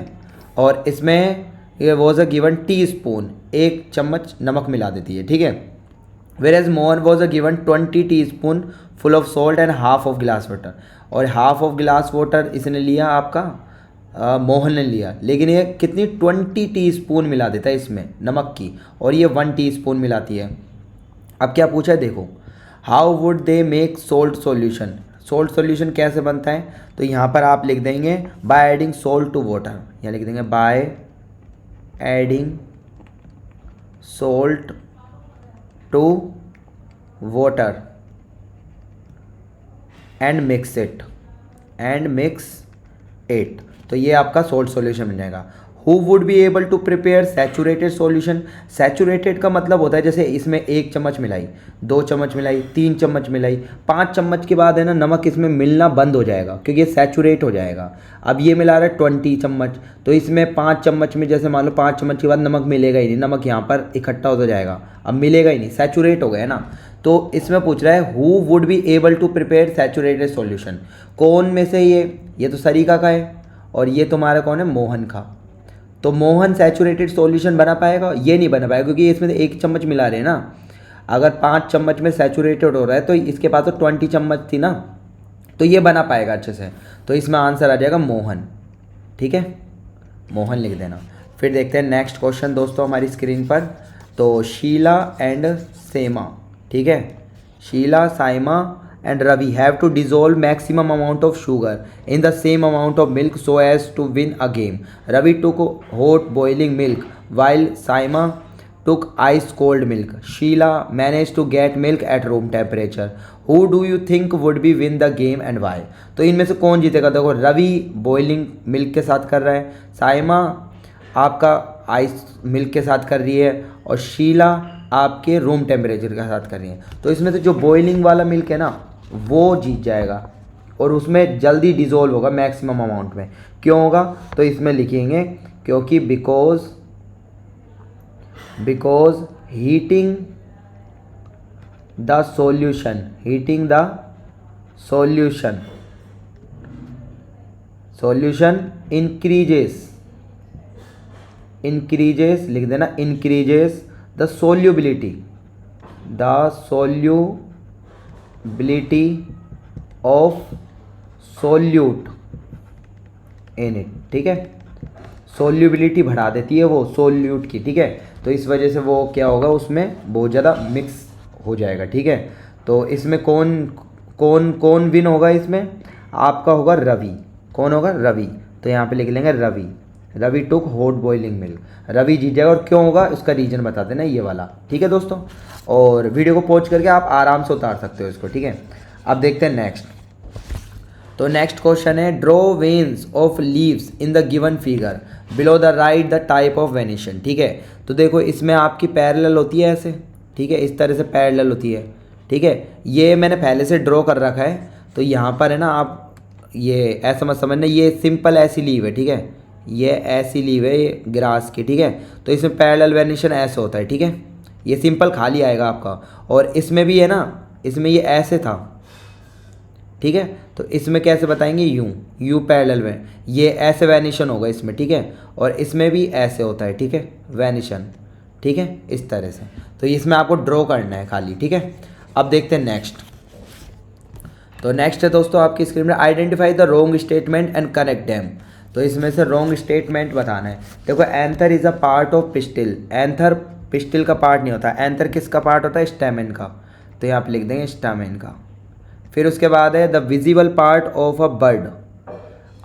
और इसमें ये was a given teaspoon, 1 चम्मच नमक मिला देती है, ठीक है। Whereas Mohan was a given 20 teaspoon full of salt and half of glass water. और हाफ ऑफ गिलास वाटर इसने लिया आपका मोहन ने लिया, लेकिन ये कितनी 20 टी स्पून मिला देता है इसमें नमक की, और ये 1 टी स्पून मिलाती है। अब क्या पूछा है देखो, how would they make salt solution? Salt solution कैसे बनता है? तो यहाँ पर आप लिख देंगे by adding salt to water, यहाँ लिख देंगे by adding salt to water and mix it. तो ये आपका सोल्ट सॉल्यूशन बन जाएगा। Who would be able to prepare saturated solution? Saturated का मतलब होता है जैसे इसमें 1 चम्मच मिलाई, 2 चम्मच मिलाई, 3 चम्मच मिलाई, 5 चम्मच के बाद है ना नमक इसमें मिलना बंद हो जाएगा, क्योंकि ये सैचुरेट हो जाएगा। अब ये मिला रहा है 20 चम्मच, तो इसमें 5 चम्मच में जैसे मान लो 5 चम्मच के बाद नमक मिलेगा ही नहीं, नमक यहाँ पर इकट्ठा हो जाएगा, अब मिलेगा ही नहीं, सैचुरेट हो गया ना। तो इसमें पूछ रहा है who would be able to prepare saturated solution, कौन में से ये तो सरिका का है और ये तुम्हारा कौन है? मोहन का। तो मोहन सैचुरेटेड सॉल्यूशन बना पाएगा? ये नहीं बना पाएगा, क्योंकि इसमें 1 चम्मच मिला रहे हैं ना। अगर 5 चम्मच में सैचुरेटेड हो रहा है तो इसके पास तो 20 चम्मच थी ना, तो ये बना पाएगा अच्छे से। तो इसमें आंसर आ जाएगा मोहन। ठीक है, मोहन लिख देना। फिर देखते हैं नेक्स्ट क्वेश्चन दोस्तों हमारी स्क्रीन पर। तो शीला एंड सेमा, ठीक है, Sheela, Saima and Ravi have to dissolve maximum amount of sugar in the same amount of milk so as to win a game. Ravi took hot boiling milk while Saima took ice cold milk. Sheila managed to get milk at room temperature. Who do you think would be win the game and why? तो इनमें से कौन जीतेगा? देखो, Ravi boiling milk के साथ कर रहा है, साइमा आपका आइस मिल्क के साथ कर रही है और शीला आपके रूम टेम्परेचर के साथ कर रही है। तो इसमें से जो बॉइलिंग वाला मिल्क है ना वो जीत जाएगा और उसमें जल्दी डिज़ोल्व होगा मैक्सिमम अमाउंट में। क्यों होगा? तो इसमें लिखेंगे क्योंकि because heating the solution increases लिख देना, increases the solubility of solute in it, ठीक है, सोल्यूबिलिटी बढ़ा देती है वो सोल्यूट की, ठीक है। तो इस वजह से वो क्या होगा, उसमें बहुत ज़्यादा मिक्स हो जाएगा, ठीक है। तो इसमें कौन विन होगा? इसमें आपका होगा रवि। कौन होगा? रवि। तो यहाँ पे लिख लेंगे Ravi took hot boiling milk, Ravi जीत जाएगा। और क्यों होगा उसका रीजन बता देना, ये वाला, ठीक है दोस्तों। और वीडियो को पॉज करके आप आराम से उतार सकते हो इसको, ठीक है। अब देखते हैं नेक्स्ट। तो नेक्स्ट क्वेश्चन है draw veins of leaves in the given figure below the right the type of venation, ठीक है। तो देखो इसमें आपकी पैरेलल होती है ऐसे, ठीक है, इस तरह से पैरेलल होती है, ठीक है। ये मैंने पहले से ड्रॉ कर रखा है, तो यहाँ पर है ना, आप ये ऐसा मत समझना, ये सिंपल ऐसी लीव है, ठीक है, ये ऐसी लीव है ये ग्रास की, ठीक है। तो इसमें पैरेलल वेनिशन ऐसे होता है, ठीक है, ये सिंपल खाली आएगा आपका। और इसमें भी है ना, इसमें ये ऐसे था, ठीक है। तो इसमें कैसे बताएंगे? यू पैरेलल में ये ऐसे वैनिशन होगा इसमें, ठीक है। और इसमें भी ऐसे होता है, ठीक है, वैनिशन, ठीक है, इस तरह से। तो इसमें आपको ड्रॉ करना है खाली, ठीक है। अब देखते हैं नेक्स्ट। तो नेक्स्ट है दोस्तों आपकी स्क्रीन में identify the wrong statement and correct them. तो इसमें से रॉन्ग स्टेटमेंट बताना है। देखो, anther is a part of pistil, anther pistil का पार्ट नहीं होता। एंथर किसका पार्ट होता है? स्टेमेन का। तो यहाँ पे लिख देंगे स्टेमेन का। फिर उसके बाद है the visible part of a bird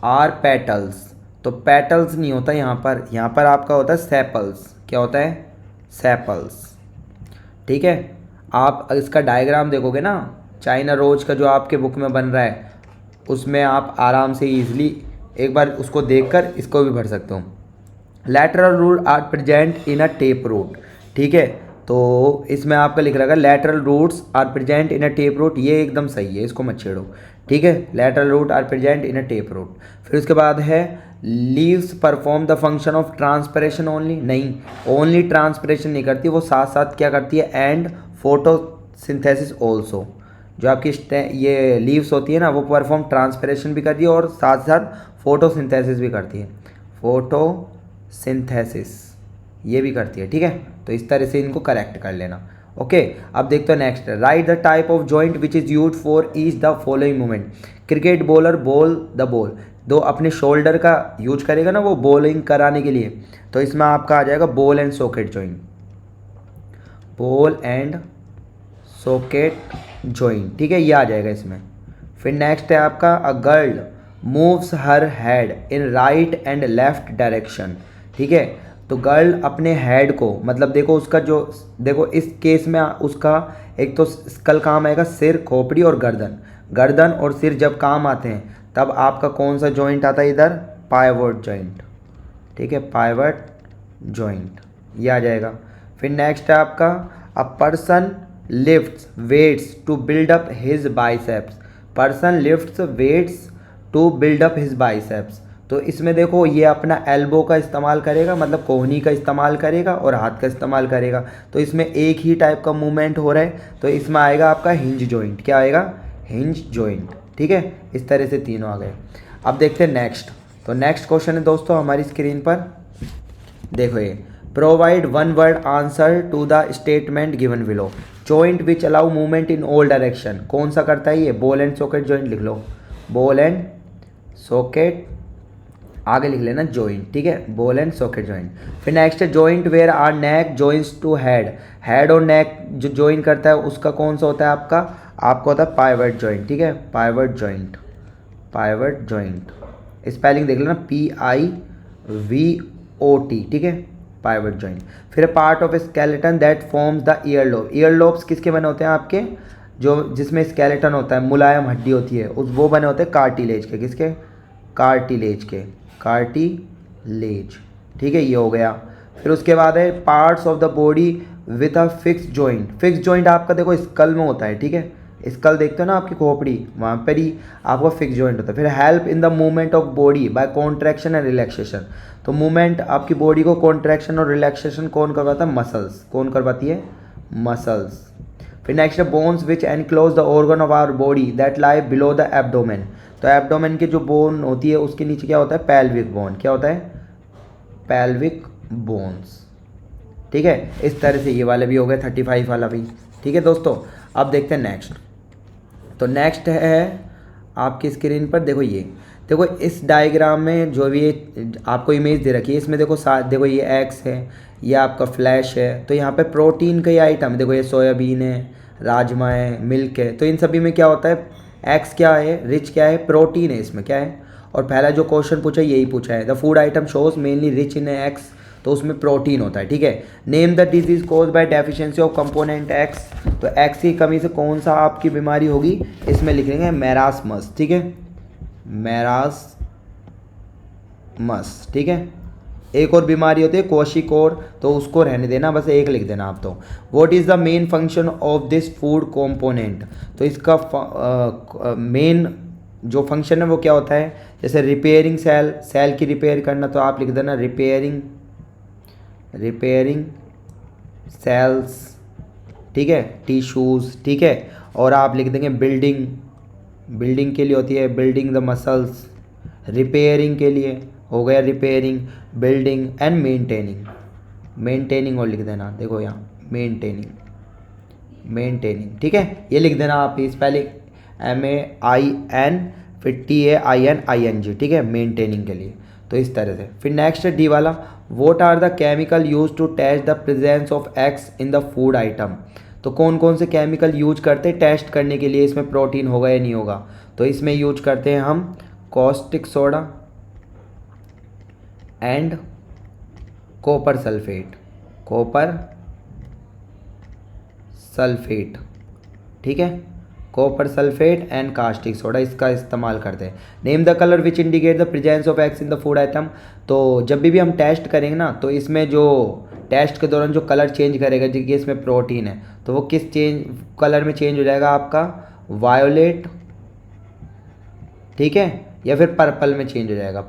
are petals. तो पेटल्स नहीं होता यहाँ पर आपका होता है सेपल्स। क्या होता है? सेपल्स, ठीक है। आप इसका डायग्राम देखोगे ना, चाइना रोज का जो आपके बुक में बन रहा है, उसमें आप आराम से ईजिली एक बार उसको देखकर इसको भी भर सकते हो। Lateral root are present in a tap root, ठीक है। तो इसमें आपका लिख रखा है lateral roots are present in a tap root, ये एकदम सही है, इसको मत छेड़ो, ठीक है। Lateral root are present in a tap root. फिर उसके बाद है leaves perform the function of transpiration only, नहीं, ओनली ट्रांसपिरेशन नहीं करती, वो साथ साथ क्या करती है? And photosynthesis also. जो आपकी ये लीव्स होती है ना, वो परफॉर्म ट्रांसपिरेशन भी करती है और साथ साथ फोटोसिंथेसिस भी करती है, फोटोसिंथेसिस ये भी करती है, ठीक है। तो इस तरह से इनको करेक्ट कर लेना, ओके। अब देखते हो next, right the type of joint which is use for each the following movement. Cricket bowler ball the ball, दो अपने शोल्डर का यूज करेगा ना वो बॉलिंग कराने के लिए, तो इसमें आपका आ जाएगा ball and socket joint, ball and socket joint, ठीक है, ये आ जाएगा इसमें। फिर नेक्स्ट है आपका a girl moves her head in right and left direction, ठीक है। तो गर्ल अपने हेड को, मतलब देखो उसका जो, देखो इस केस में उसका एक तो स्कल काम आएगा, सिर, खोपड़ी और गर्दन और सिर जब काम आते हैं तब आपका कौन सा जॉइंट आता है इधर? पाइवट जॉइंट, ठीक है, पाइवट जॉइंट, ये आ जाएगा। फिर नेक्स्ट है आपका a person lifts weights to build up his biceps, person lifts weights to build up his biceps. तो इसमें देखो ये अपना एल्बो का इस्तेमाल करेगा, मतलब कोहनी का इस्तेमाल करेगा और हाथ का इस्तेमाल करेगा, तो इसमें एक ही टाइप का मूवमेंट हो रहा है, तो इसमें आएगा आपका हिंज जॉइंट। क्या आएगा? हिंज जॉइंट, ठीक है। इस तरह से तीनों आ गए। अब देखते हैं नेक्स्ट। तो नेक्स्ट क्वेश्चन है दोस्तों हमारी स्क्रीन पर, देखो ये provide one word answer to the statement given below. Joint which allow movement in all direction, कौन सा करता है ये? बॉल एंड सॉकेट जॉइंट लिख लो, बॉल एंड सॉकेट आगे लिख लेना जॉइंट, ठीक है, बॉल एंड सॉकेट जॉइंट। फिर नेक्स्ट है joint where are neck joints to head. Head और नेक जो जॉइन करता है उसका कौन सा होता है आपका होता है पाइवट जॉइंट, ठीक है, pivot joint, pivot joint. Spelling देख लेना PIVOT, ठीक है, पाइवट जॉइंट। फिर part of skeleton that forms the ear lobe. Year lobes किसके बने होते हैं आपके, जो जिसमें स्केलेटन होता है, मुलायम हड्डी होती है, उस वो बने होते हैं कार्टिलेज के, किसके, कार्टिलेज के, कार्टिलेज, ठीक है, ये हो गया। फिर उसके बाद है parts of the body with a fix joint. Fix joint आपका देखो स्कल में होता है, ठीक है, स्कल देखते हो ना आपकी खोपड़ी, वहाँ पर ही आपका फिक्स जॉइंट होता है। फिर help in the movement of body by contraction and relaxation. तो मूवमेंट आपकी बॉडी को कॉन्ट्रैक्शन और रिलैक्सेशन कौन करवाता है, मसल्स, कौन करवाती है, मसल्स। फिर नेक्स्ट है bones which enclose the organ of our body that lie below the abdomen. तो एब्डोमेन की जो बोन होती है उसके नीचे क्या होता है, पेल्विक बोन, क्या होता है, पेल्विक बोन्स, ठीक है। इस तरह से ये वाले भी हो गए, 35 वाला भी, ठीक है दोस्तों। अब देखते हैं नेक्स्ट। तो नेक्स्ट है आपकी स्क्रीन पर, देखो ये, देखो इस डायग्राम में जो भी आपको इमेज दे रखी है, इसमें देखो देखो ये एक्स है, ये आपका फ्लैश है। तो यहाँ पे प्रोटीन का ये आइटम, देखो ये सोयाबीन है, राजमा है, मिल्क है। तो इन सभी में क्या होता है, एक्स क्या है, रिच क्या है, प्रोटीन है, इसमें क्या है। और पहला जो क्वेश्चन पूछा यही पूछा है, the food item shows mainly rich in X, तो उसमें प्रोटीन होता है, ठीक है। Name the disease cause by deficiency of component X. तो एक्स की कमी से कौन सा आपकी बीमारी होगी, इसमें लिखेंगे मैरास्मस, ठीक है, मैरास्मस, ठीक है। एक और बीमारी होती है कोशिकोर, तो उसको रहने देना, बस एक लिख देना आप। तो what is the main function of this food component. तो इसका मेन जो फंक्शन है वो क्या होता है, जैसे रिपेयरिंग सेल, सेल की रिपेयर करना, तो आप लिख देना रिपेयरिंग सेल्स, ठीक है, टिश्यूज़, ठीक है। और आप लिख देंगे बिल्डिंग के लिए होती है, बिल्डिंग द मसल्स। रिपेयरिंग के लिए हो गया रिपेयरिंग, बिल्डिंग एंड मेंटेनिंग और लिख देना, देखो यहाँ मेंटेनिंग, ठीक है। ये लिख देना आप इस पहले MAIN फिर TAINING, ठीक है, मेंटेनिंग के लिए। तो इस तरह से। फिर नेक्स्ट डी वाला, what are the chemical use to test the presence of X in the food item. तो कौन कौन से केमिकल यूज करते हैं टेस्ट करने के लिए इसमें प्रोटीन होगा या नहीं होगा। तो इसमें यूज करते हैं हम caustic soda and copper sulphate, ठीक है, copper sulphate and caustic soda, इसका इस्तेमाल करते हैं। Name the colour which indicate the presence of X in the food item. तो जब भी हम टेस्ट करेंगे ना, तो इसमें जो टेस्ट के दौरान जो कलर चेंज करेगा, जिसकी इसमें प्रोटीन है, तो वो किस कलर में चेंज हो जाएगा आपका, वायोलेट, ठीक है, या फिर पर्पल में चेंज हो जाएगा,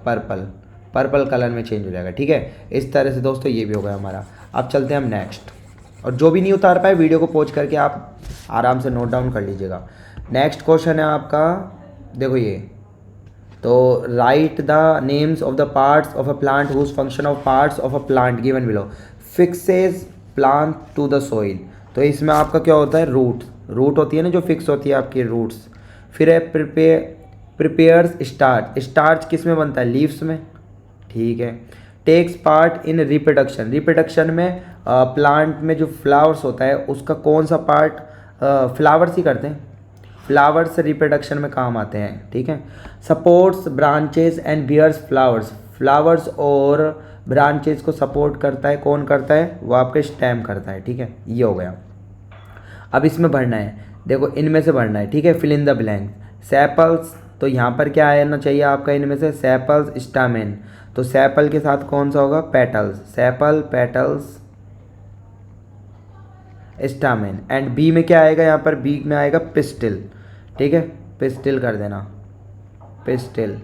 पर्पल कलर में चेंज हो जाएगा, ठीक है। इस तरह से दोस्तों ये भी हो गया हमारा। अब चलते हैं हम नेक्स्ट, और जो भी नहीं उतार पाए वीडियो को पॉज करके आप आराम से नोट डाउन कर लीजिएगा। नेक्स्ट क्वेश्चन है आपका, देखो ये, तो write the names of the parts of a plant whose function of parts of a plant given below fixes plant to the soil. तो इसमें आपका क्या होता है, रूट होती है ना जो फिक्स होती है आपकी रूट्स। फिर है प्रिपेयर्स स्टार्च किस में बनता है, लीव्स में, ठीक है। टेक्स पार्ट इन रिप्रोडक्शन में प्लांट में जो फ्लावर्स होता है उसका कौन सा पार्ट, फ्लावर्स ही करते हैं, फ्लावर्स रिप्रोडक्शन में काम आते हैं, ठीक है। Supports branches and bears flowers और ब्रांचेस को सपोर्ट करता है, कौन करता है, वो आपका स्टेम करता है, ठीक है। ये हो गया। अब इसमें भरना है, देखो इनमें से भरना है, ठीक है, fill in the blank. Sepals, तो यहाँ पर क्या आना चाहिए आपका, इनमें से सेपल्स स्टामेन, तो सेपल के साथ कौन सा होगा, petals, sepal petals stamen. And B में क्या आएगा, यहाँ पर बी में आएगा पिस्टिल, ठीक है, पिस्टिल कर देना, pistil.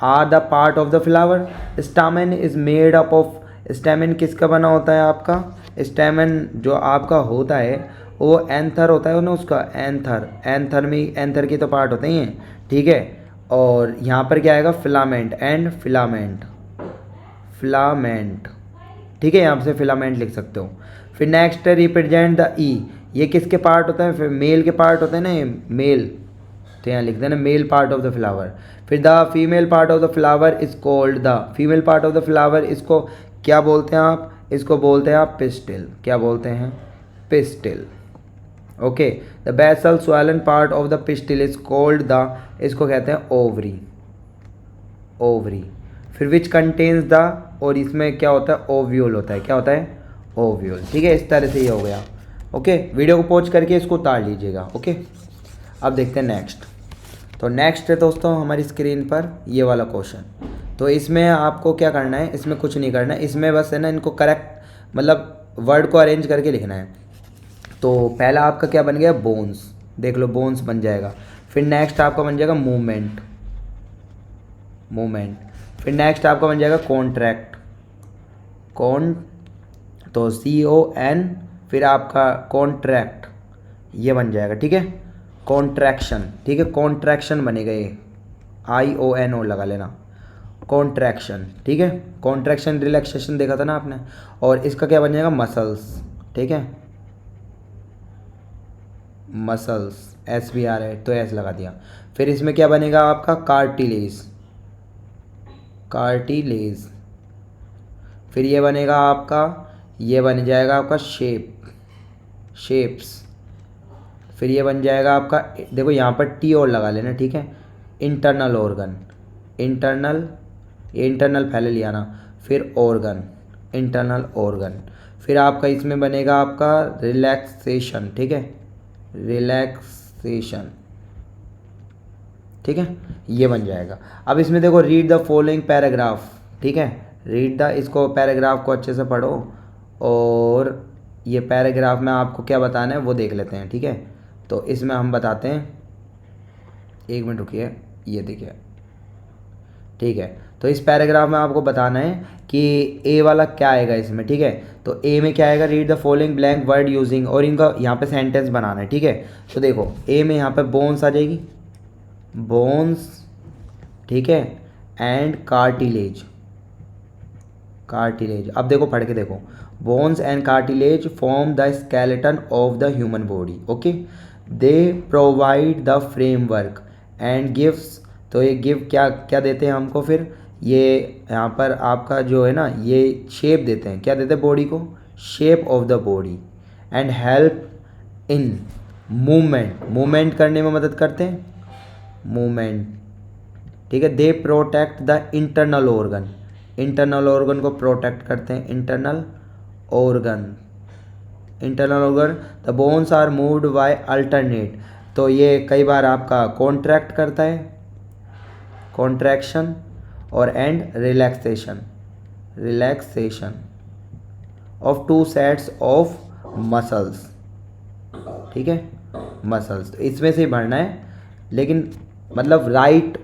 Are the part of the flower, stamen is made up of, stamen किसका बना होता है आपका, स्टामेन जो आपका होता है वो एंथर होता है ना, उसका एंथर में, एंथर के तो पार्ट होते हैं, ठीक है। और यहाँ पर क्या आएगा, फिलामेंट एंड फिलामेंट, ठीक है, यहाँ से फिलामेंट लिख सकते हो। फिर नेक्स्ट रिप्रेजेंट द ई, ये किसके पार्ट होते हैं, फिर मेल के पार्ट होते हैं ना, मेल तो यहाँ लिख देना male part of the flower. फिर the female part of the flower is called, the female part of the flower इसको क्या बोलते हैं आप, इसको बोलते हैं आप पिस्टिल। क्या बोलते हैं, pistil. Okay, the basal swollen part of the pistil is called the, इसको कहते हैं ओवरी, ओवरी। फिर विच कंटेन्स द, और इसमें क्या होता है, ओव्यूल होता है। क्या होता है, ओव्यूल। ठीक है, इस तरह से ये हो गया। ओके, वीडियो को पॉज करके इसको उतार लीजिएगा। ओके, अब देखते हैं नेक्स्ट। तो नेक्स्ट है दोस्तों हमारी स्क्रीन पर ये वाला क्वेश्चन। तो इसमें आपको क्या करना है, इसमें कुछ नहीं करना है, इसमें बस है ना इनको करेक्ट मतलब वर्ड को अरेंज करके लिखना है। तो पहला आपका क्या बन गया, बोन्स, देख लो बोन्स बन जाएगा। फिर नेक्स्ट आपका बन जाएगा मूवमेंट, मूवमेंट। फिर नेक्स्ट आपका बन जाएगा कॉन्ट्रैक्ट, कॉन, तो CON, फिर आपका कॉन्ट्रैक्ट, ये बन जाएगा। ठीक है, कॉन्ट्रैक्शन। ठीक है, कॉन्ट्रैक्शन बनेगा, ये IONO लगा लेना, कॉन्ट्रैक्शन। ठीक है, कॉन्ट्रैक्शन रिलैक्सेशन देखा था ना आपने। और इसका क्या बन जाएगा, मसल्स। ठीक है, मसल्स, S भी आ रहा है तो S लगा दिया। फिर इसमें क्या बनेगा आपका, कार्टिलेज, कार्टिलेज। फिर ये बनेगा आपका, ये बन जाएगा आपका शेप, शेप्स। फिर ये बन जाएगा आपका, देखो यहाँ पर T और लगा लेना। ठीक है, इंटरनल ऑर्गन, इंटरनल, ये इंटरनल पहले लिया ना, फिर ऑर्गन, इंटरनल ऑर्गन। फिर आपका इसमें बनेगा आपका रिलैक्सेशन। ठीक है, रिलैक्सेशन। ठीक है, ये बन जाएगा। अब इसमें देखो रीड द फॉलोइंग पैराग्राफ। ठीक है, रीड द, इसको पैराग्राफ को अच्छे से पढ़ो और ये पैराग्राफ में आपको क्या बताना है वो देख लेते हैं। ठीक है, तो इसमें हम बताते हैं, एक मिनट रुकिए, ये देखिए। ठीक है, तो इस पैराग्राफ में आपको बताना है कि ए वाला क्या आएगा इसमें। ठीक है, तो ए में क्या आएगा, read the following blank word using, और इनका यहाँ पे सेंटेंस बनाना है। ठीक है, तो देखो ए में यहाँ पे बोन्स आ जाएगी, बोन्स। ठीक है, एंड कार्टिलेज, कार्टिलेज। अब देखो पढ़ के देखो, bones and cartilage form the skeleton of the human body. Okay, they provide the framework and gives, तो ये गिव क्या क्या देते हैं हमको, फिर ये यहाँ पर आपका जो है ना ये शेप देते हैं। क्या देते हैं बॉडी को, shape of the body. And help in movement, movement करने में मदद करते हैं, मूवमेंट। ठीक है, they protect the internal organ, internal organ को प्रोटेक्ट करते हैं, internal organ, internal organ. The bones are moved by alternate, तो ये कई बार आपका कॉन्ट्रैक्ट करता है, कॉन्ट्रैक्शन, और and relaxation, relaxation of two sets of muscles. ठीक है, मसल्स, तो इसमें से ही भरना है, लेकिन मतलब राइट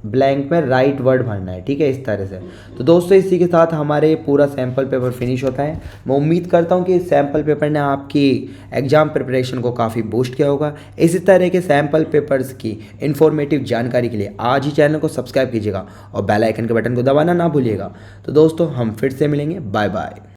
ब्लैंक में राइट वर्ड भरना है। ठीक है, इस तरह से। तो दोस्तों इसी के साथ हमारे पूरा सैम्पल पेपर फिनिश होता है। मैं उम्मीद करता हूँ कि इस सैम्पल पेपर ने आपकी एग्ज़ाम प्रिपरेशन को काफ़ी बूस्ट किया होगा। इसी तरह के सैम्पल पेपर्स की इन्फॉर्मेटिव जानकारी के लिए आज ही चैनल को सब्सक्राइब कीजिएगा और बेल आइकन के बटन को दबाना ना भूलिएगा। तो दोस्तों हम फिर से मिलेंगे, बाय बाय।